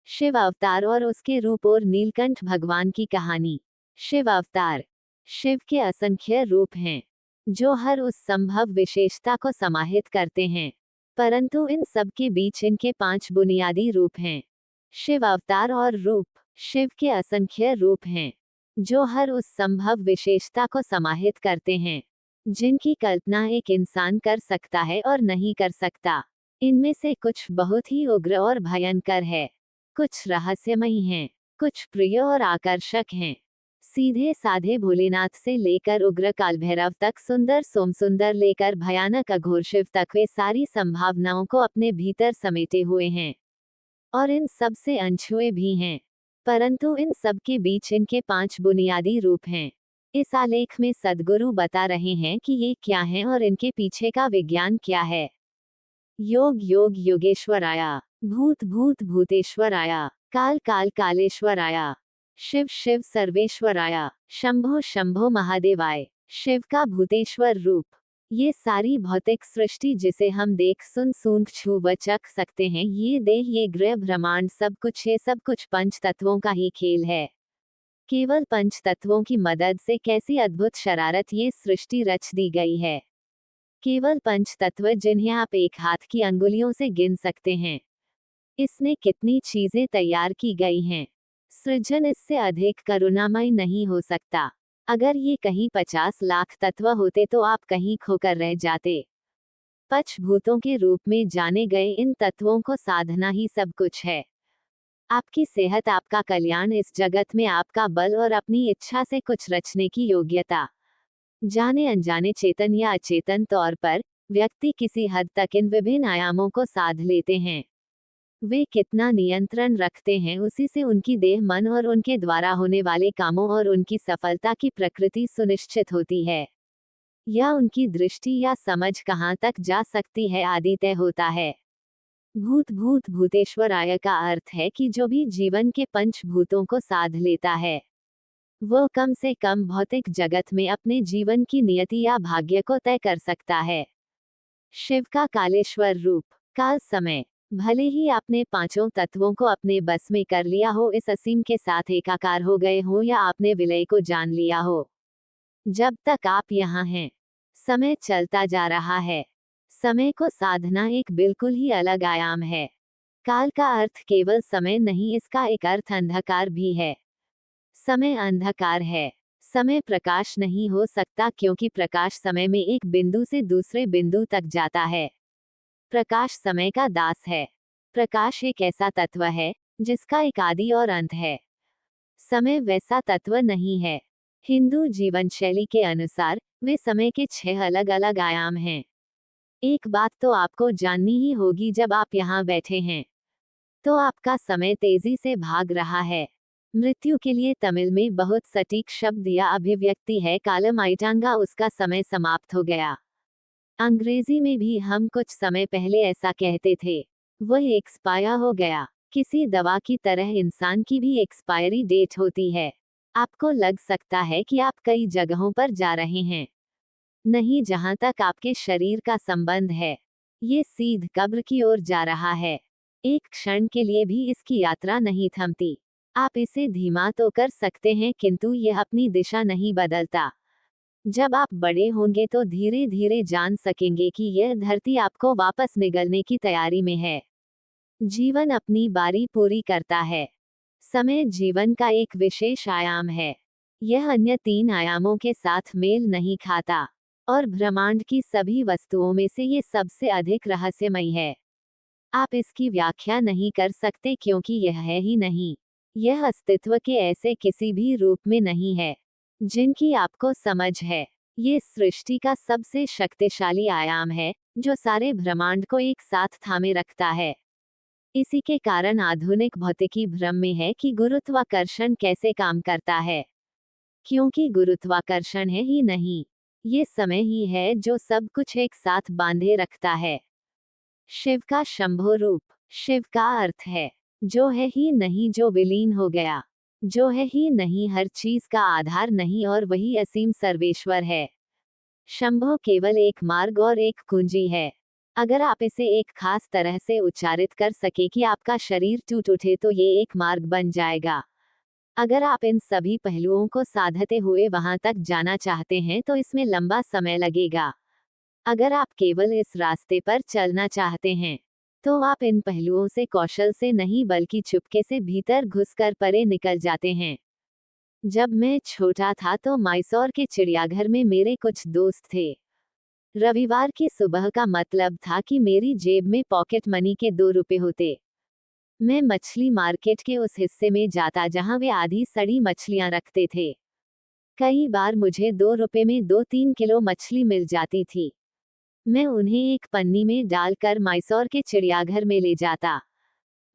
शिव अवतार और उसके रूप और नीलकंठ भगवान की कहानी। शिव अवतार शिव के असंख्य रूप हैं, जो हर उस संभव विशेषता को समाहित करते हैं, परंतु इन सब के बीच इनके 5 बुनियादी रूप हैं। शिव अवतार और रूप शिव के असंख्य रूप हैं, जो हर उस संभव विशेषता को समाहित करते हैं, जिनकी कल्पना एक इंसान कर सकता है और नहीं कर सकता। इनमें से कुछ बहुत ही उग्र और भयंकर है, कुछ रहस्यमयी हैं, कुछ प्रिय और आकर्षक हैं। सीधे साधे भोलेनाथ से लेकर उग्र कालभैरव तक, सुंदर सोमसुंदर लेकर भयानक अघोर शिव तक, वे सारी संभावनाओं को अपने भीतर समेटे हुए हैं और इन सब से अनछुए भी हैं। परंतु इन सब के बीच इनके 5 बुनियादी रूप हैं। इस आलेख में सद्गुरु बता रहे हैं कि ये क्या हैं और इनके पीछे का विज्ञान क्या है। योग योग योगेश्वराया, भूत भूत भूतेश्वराया, काल काल कालेश्वराया, शिव शिव सर्वेश्वराया, शंभो शंभो महादेवाय। शिव का भूतेश्वर रूप। ये सारी भौतिक सृष्टि जिसे हम देख सुन सूंघ छू व चख सकते हैं, ये देह, ये गृह ब्रह्मांड, सब कुछ, ये सब कुछ पंच तत्वों का ही खेल है। केवल पंच तत्वों की मदद से कैसी अद्भुत शरारत ये सृष्टि रच दी गई है। केवल पंच तत्व जिन्हें आप एक हाथ की अंगुलियों से गिन सकते हैं। इसने कितनी चीजें तैयार की गई हैं। सृजन इससे अधिक करुणामय नहीं हो सकता। अगर ये कहीं 50 लाख तत्व होते तो आप कहीं खोकर रह जाते। पंचभूतों के रूप में जाने गए इन तत्वों को साधना ही सब कुछ है। आपकी सेहत, आपका कल्याण, इस जगत में आपका बल और अपनी इच्छा से कुछ रचने की योग्यता। जाने अनजाने, चेतन या अचेतन तौर पर, व्यक्ति किसी हद तक इन विभिन्न आयामों को साध लेते हैं। वे कितना नियंत्रण रखते हैं, उसी से उनकी देह, मन और उनके द्वारा होने वाले कामों और उनकी सफलता की प्रकृति सुनिश्चित होती है, या उनकी दृष्टि या समझ कहाँ तक जा सकती है आदि तय होता है। भूत भूत भूतेश्वराय का अर्थ है कि जो भी जीवन के पंचभूतों को साध लेता है, वो कम से कम भौतिक जगत में अपने जीवन की नियति या भाग्य को तय कर सकता है। शिव का कालेश्वर रूप। काल समय। भले ही आपने पांचों तत्वों को अपने बस में कर लिया हो, इस असीम के साथ एकाकार हो गए हो, या आपने विलय को जान लिया हो, जब तक आप यहाँ हैं, समय चलता जा रहा है। समय को साधना एक बिल्कुल ही अलग आयाम है। काल का अर्थ केवल समय नहीं, इसका एक अर्थ अंधकार भी है। समय अंधकार है। समय प्रकाश नहीं हो सकता, क्योंकि प्रकाश समय में एक बिंदु से दूसरे बिंदु तक जाता है। प्रकाश समय का दास है। प्रकाश एक ऐसा तत्व है जिसका एक आदि और अंत है। समय वैसा तत्व नहीं है। हिंदू जीवन शैली के अनुसार वे समय के 6 अलग अलग आयाम हैं। एक बात तो आपको जाननी ही होगी, जब आप यहाँ बैठे हैं तो आपका समय तेजी से भाग रहा है। मृत्यु के लिए तमिल में बहुत सटीक शब्द या अभिव्यक्ति है, कालम आइटांगा, उसका समय समाप्त हो गया। अंग्रेजी में भी हम कुछ समय पहले ऐसा कहते थे, वह एक्सपायर हो गया। किसी दवा की तरह इंसान की भी एक्सपायरी डेट होती है। आपको लग सकता है कि आप कई जगहों पर जा रहे हैं, नहीं, जहां तक आपके शरीर का संबंध है, ये सीध कब्र की ओर जा रहा है। एक क्षण के लिए भी इसकी यात्रा नहीं थमती। आप इसे धीमा तो कर सकते हैं, किंतु यह अपनी दिशा नहीं बदलता। जब आप बड़े होंगे तो धीरे धीरे जान सकेंगे कि यह धरती आपको वापस निगलने की तैयारी में है। जीवन अपनी बारी पूरी करता है। समय जीवन का एक विशेष आयाम है। यह अन्य 3 आयामों के साथ मेल नहीं खाता, और ब्रह्मांड की सभी वस्तुओं में से ये सबसे अधिक रहस्यमयी है। आप इसकी व्याख्या नहीं कर सकते, क्योंकि यह है ही नहीं। यह अस्तित्व के ऐसे किसी भी रूप में नहीं है जिनकी आपको समझ है। ये सृष्टि का सबसे शक्तिशाली आयाम है, जो सारे ब्रह्मांड को एक साथ थामे रखता है। इसी के कारण आधुनिक भौतिकी भ्रम में है कि गुरुत्वाकर्षण कैसे काम करता है, क्योंकि गुरुत्वाकर्षण है ही नहीं, ये समय ही है जो सब कुछ एक साथ बांधे रखता है। शिव का शंभो रूप। शिव का अर्थ है जो है ही नहीं, जो विलीन हो गया, जो है ही नहीं, हर चीज का आधार नहीं, और वही असीम सर्वेश्वर है। शंभो केवल एक मार्ग और एक कुंजी है। अगर आप इसे एक खास तरह से उच्चारित कर सके कि आपका शरीर टूट उठे तो ये एक मार्ग बन जाएगा। अगर आप इन सभी पहलुओं को साधते हुए वहां तक जाना चाहते हैं तो इसमें लंबा समय लगेगा। अगर आप केवल इस रास्ते पर चलना चाहते हैं तो आप इन पहलुओं से कौशल से नहीं बल्कि चुपके से भीतर घुसकर परे निकल जाते हैं। जब मैं छोटा था तो मैसूर के चिड़ियाघर में मेरे कुछ दोस्त थे। रविवार की सुबह का मतलब था कि मेरी जेब में पॉकेट मनी के 2 रुपए होते। मैं मछली मार्केट के उस हिस्से में जाता जहां वे आधी सड़ी मछलियां रखते थे। कई बार मुझे 2 रुपए में 2-3 किलो मछली मिल जाती थी। मैं उन्हें एक पन्नी में डालकर मैसूर के चिड़ियाघर में ले जाता।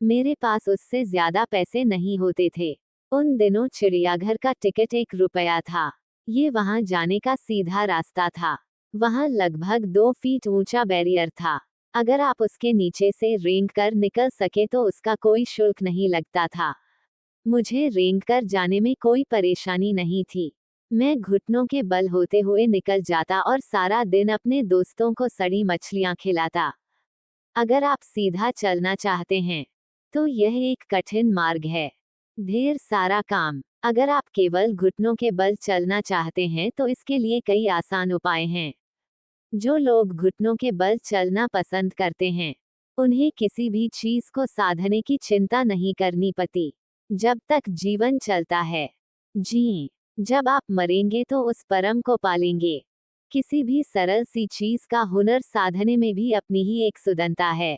मेरे पास उससे ज्यादा पैसे नहीं होते थे। उन दिनों चिड़ियाघर का टिकट 1 रुपया था। ये वहां जाने का सीधा रास्ता था। वहां लगभग 2 फीट ऊंचा बैरियर था। अगर आप उसके नीचे से रेंग कर निकल सके तो उसका कोई शुल्क नहीं लगता था। मुझे रेंग कर जाने में कोई परेशानी नहीं थी। मैं घुटनों के बल होते हुए निकल जाता और सारा दिन अपने दोस्तों को सड़ी मछलियां खिलाता। अगर आप सीधा चलना चाहते हैं तो यह एक कठिन मार्ग है। ढेर सारा काम। अगर आप केवल घुटनों के बल चलना चाहते हैं तो इसके लिए कई आसान उपाय हैं। जो लोग घुटनों के बल चलना पसंद करते हैं उन्हें किसी भी चीज को साधने की चिंता नहीं करनी पड़ती जब तक जीवन चलता है। जी, जब आप मरेंगे तो उस परम को पालेंगे। किसी भी सरल सी चीज का हुनर साधने में भी अपनी ही एक सुंदरता है,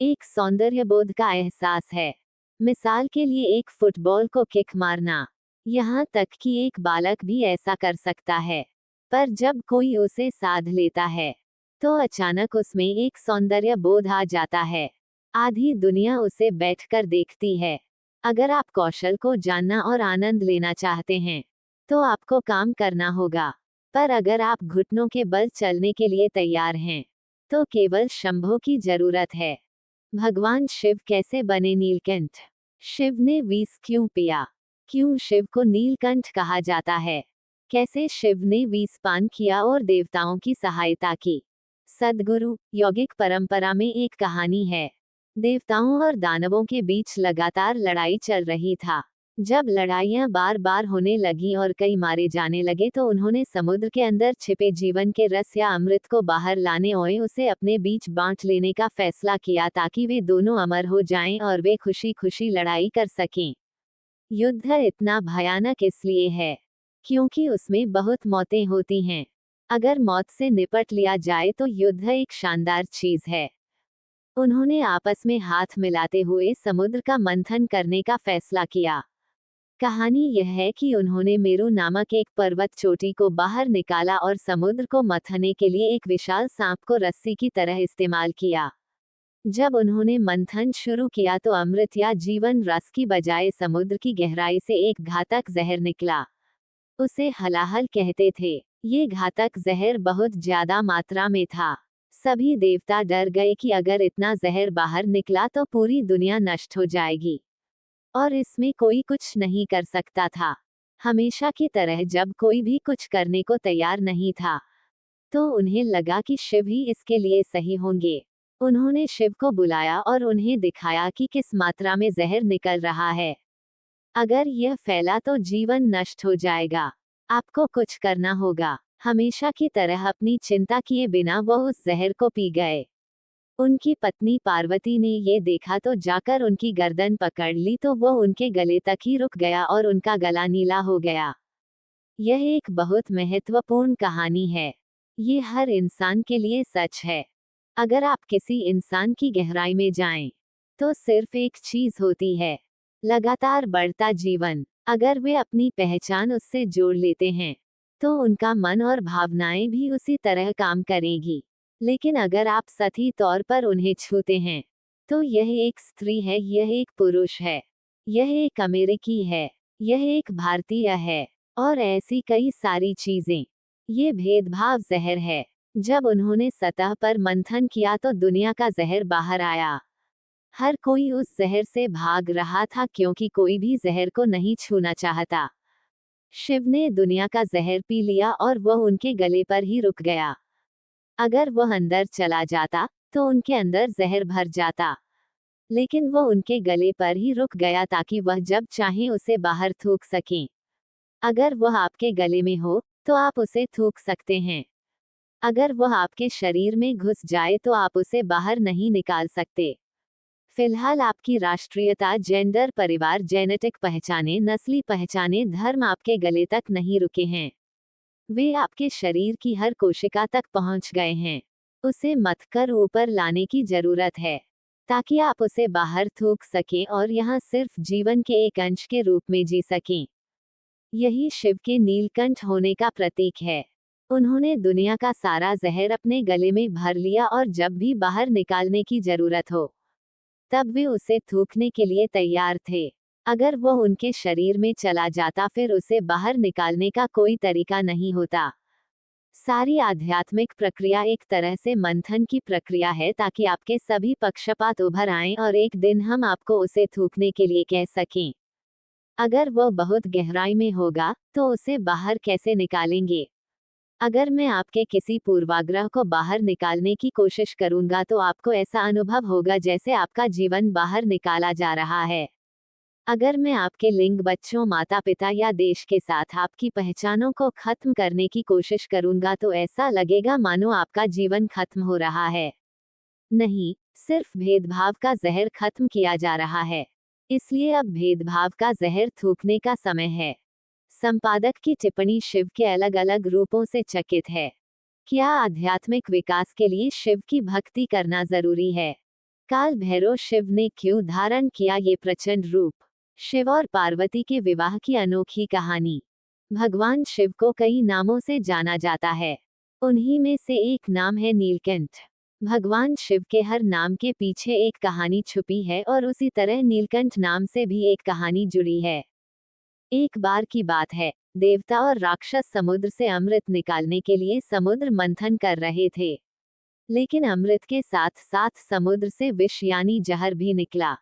एक सौंदर्य बोध का एहसास है। मिसाल के लिए एक फुटबॉल को किक मारना। यहाँ तक कि एक बालक भी ऐसा कर सकता है। पर जब कोई उसे साध लेता है तो अचानक उसमें एक सौंदर्य बोध आ जाता है। आधी दुनिया उसे बैठकर देखती है। अगर आप कौशल को जानना और आनंद लेना चाहते हैं तो आपको काम करना होगा। पर अगर आप घुटनों के बल चलने के लिए तैयार हैं तो केवल शंभो की जरूरत है। भगवान शिव कैसे बने नीलकंठ? शिव ने विष क्यों पिया? क्यों शिव को नीलकंठ कहा जाता है? कैसे शिव ने विष पान किया और देवताओं की सहायता की? सद्गुरु यौगिक परंपरा में एक कहानी है। देवताओं और दानवों के बीच लगातार लड़ाई चल रही था। जब लड़ाइयां बार बार होने लगी और कई मारे जाने लगे तो उन्होंने समुद्र के अंदर छिपे जीवन के रस या अमृत को बाहर लाने और उसे अपने बीच बांट लेने का फैसला किया ताकि वे दोनों अमर हो जाएं और वे खुशी खुशी लड़ाई कर सकें। युद्ध इतना भयानक इसलिए है क्योंकि उसमें बहुत मौतें होती हैं। अगर मौत से निपट लिया जाए तो युद्ध एक शानदार चीज है। उन्होंने आपस में हाथ मिलाते हुए समुद्र का मंथन करने का फैसला किया। कहानी यह है कि उन्होंने मेरु नामक एक पर्वत चोटी को बाहर निकाला और समुद्र को मथने के लिए एक विशाल सांप को रस्सी की तरह इस्तेमाल किया। जब उन्होंने मंथन शुरू किया तो अमृत या जीवन रस की बजाय समुद्र की गहराई से एक घातक जहर निकला। उसे हलाहल कहते थे। ये घातक जहर बहुत ज्यादा मात्रा में था। सभी देवता डर गए कि अगर इतना जहर बाहर निकला तो पूरी दुनिया नष्ट हो जाएगी और इसमें कोई कुछ नहीं कर सकता था। हमेशा की तरह जब कोई भी कुछ करने को तैयार नहीं था तो उन्हें लगा कि शिव ही इसके लिए सही होंगे। उन्होंने शिव को बुलाया और उन्हें दिखाया कि किस मात्रा में जहर निकल रहा है। अगर यह फैला तो जीवन नष्ट हो जाएगा। आपको कुछ करना होगा। हमेशा की तरह अपनी चिंता किए बिना वह उस जहर को पी गए। उनकी पत्नी पार्वती ने ये देखा तो जाकर उनकी गर्दन पकड़ ली तो वह उनके गले तक ही रुक गया और उनका गला नीला हो गया। यह एक बहुत महत्वपूर्ण कहानी है। ये हर इंसान के लिए सच है। अगर आप किसी इंसान की गहराई में जाएं, तो सिर्फ एक चीज होती है, लगातार बढ़ता जीवन। अगर वे अपनी पहचान उससे जोड़ लेते हैं, तो उनका मन और भावनाएं भी उसी तरह काम करेगी। लेकिन अगर आप सही तौर पर उन्हें छूते हैं, तो यह एक स्त्री है, यह एक पुरुष है, यह एक अमेरिकी है, यह एक भारतीय है, और ऐसी कई सारी चीजें। ये भेदभाव जहर है। जब उन्होंने सतह पर मंथन किया तो दुनिया का जहर बाहर आया। हर कोई उस जहर से भाग रहा था क्योंकि कोई भी जहर को नहीं छूना चाहता। शिव ने दुनिया का जहर पी लिया और वह उनके गले पर ही रुक गया। अगर वह अंदर चला जाता तो उनके अंदर जहर भर जाता, लेकिन वो उनके गले पर ही रुक गया ताकि वह जब चाहें उसे बाहर थूक सकें। अगर वह आपके गले में हो तो आप उसे थूक सकते हैं। अगर वह आपके शरीर में घुस जाए तो आप उसे बाहर नहीं निकाल सकते। फिलहाल आपकी राष्ट्रीयता, जेंडर, परिवार, जेनेटिक पहचाने, नस्ली पहचाने, धर्म आपके गले तक नहीं रुके हैं। वे आपके शरीर की हर कोशिका तक पहुंच गए हैं। उसे मत कर ऊपर लाने की जरूरत है ताकि आप उसे बाहर थूक सकें और यहाँ सिर्फ जीवन के एक अंश के रूप में जी सकें। यही शिव के नीलकंठ होने का प्रतीक है। उन्होंने दुनिया का सारा जहर अपने गले में भर लिया और जब भी बाहर निकालने की जरूरत हो तब वे उसे थूकने के लिए तैयार थे। अगर वो उनके शरीर में चला जाता फिर उसे बाहर निकालने का कोई तरीका नहीं होता। सारी आध्यात्मिक प्रक्रिया एक तरह से मंथन की प्रक्रिया है ताकि आपके सभी पक्षपात उभर आएं और एक दिन हम आपको उसे थूकने के लिए कह सकें। अगर वह बहुत गहराई में होगा तो उसे बाहर कैसे निकालेंगे? अगर मैं आपके किसी पूर्वाग्रह को बाहर निकालने की कोशिश करूंगा तो आपको ऐसा अनुभव होगा जैसे आपका जीवन बाहर निकाला जा रहा है। अगर मैं आपके लिंग, बच्चों, माता पिता या देश के साथ आपकी पहचानों को खत्म करने की कोशिश करूंगा तो ऐसा लगेगा मानो आपका जीवन खत्म हो रहा है। नहीं, सिर्फ भेदभाव का जहर खत्म किया जा रहा है। इसलिए अब भेदभाव का जहर थूकने का समय है। संपादक की टिप्पणी शिव के अलग अलग रूपों से चकित है। क्या आध्यात्मिक विकास के लिए शिव की भक्ति करना जरूरी है? काल भैरव शिव ने क्यों धारण किया ये प्रचंड रूप? शिव और पार्वती के विवाह की अनोखी कहानी। भगवान शिव को कई नामों से जाना जाता है। उन्हीं में से एक नाम है नीलकंठ। भगवान शिव के हर नाम के पीछे एक कहानी छुपी है और उसी तरह नीलकंठ नाम से भी एक कहानी जुड़ी है। एक बार की बात है, देवता और राक्षस समुद्र से अमृत निकालने के लिए समुद्र मंथन कर रहे थे। लेकिन अमृत के साथ साथ समुद्र से विष यानी जहर भी निकला।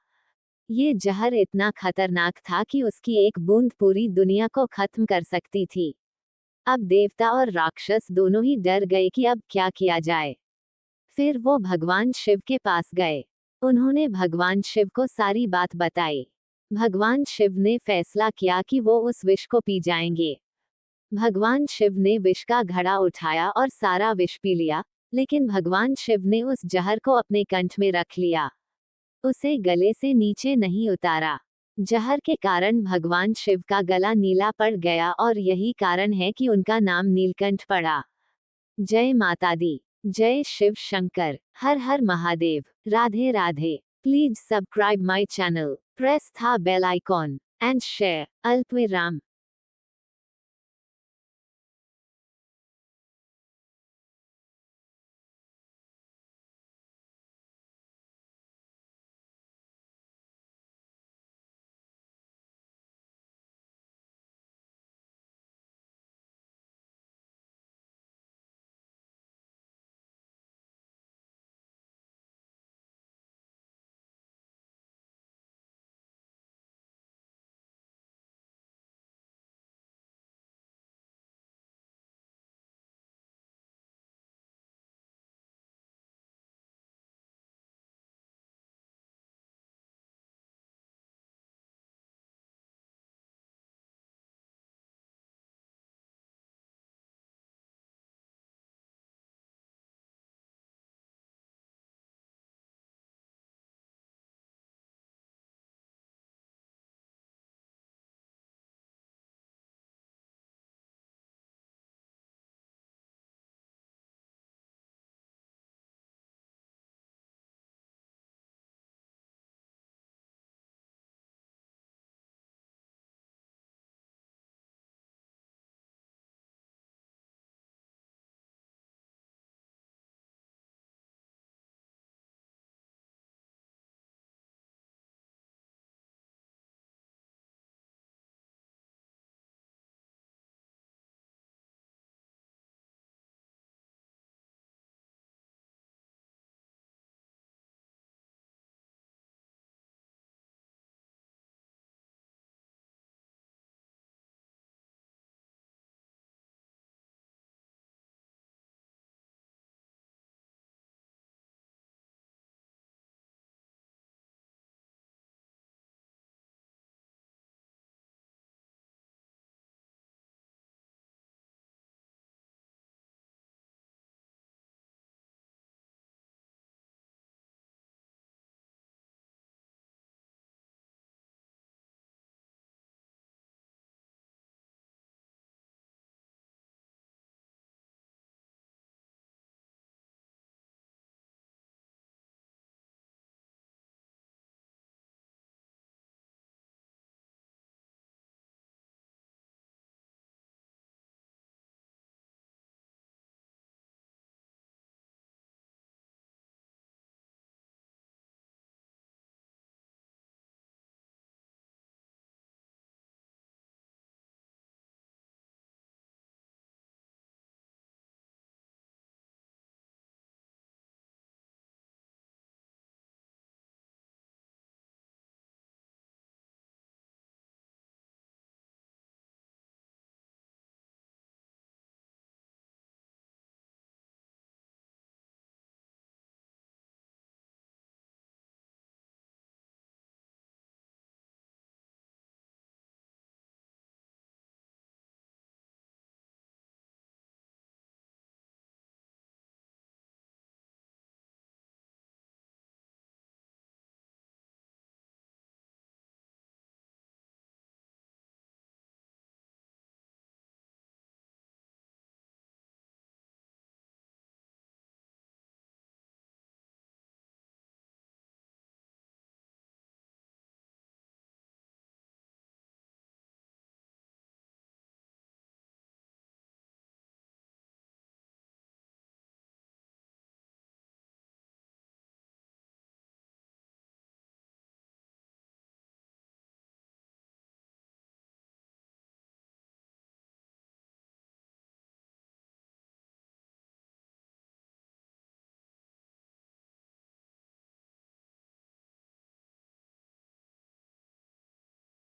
ये जहर इतना खतरनाक था कि उसकी एक बूंद पूरी दुनिया को खत्म कर सकती थी। अब देवता और राक्षस दोनों ही डर गए कि अब क्या किया जाए। फिर वो भगवान शिव के पास गए। उन्होंने भगवान शिव को सारी बात बताई। भगवान शिव ने फैसला किया कि वो उस विष को पी जाएंगे। भगवान शिव ने विष का घड़ा उठाया और सारा विष पी लिया, लेकिन भगवान शिव ने उस जहर को अपने कंठ में रख लिया। उसे गले से नीचे नहीं उतारा। जहर के कारण भगवान शिव का गला नीला पड़ गया और यही कारण है कि उनका नाम नीलकंठ पड़ा। जय माता दी। जय शिव शंकर। हर हर Mahadev. Radhe Radhe. Please subscribe my channel, press the bell icon and share. अल्पविराम।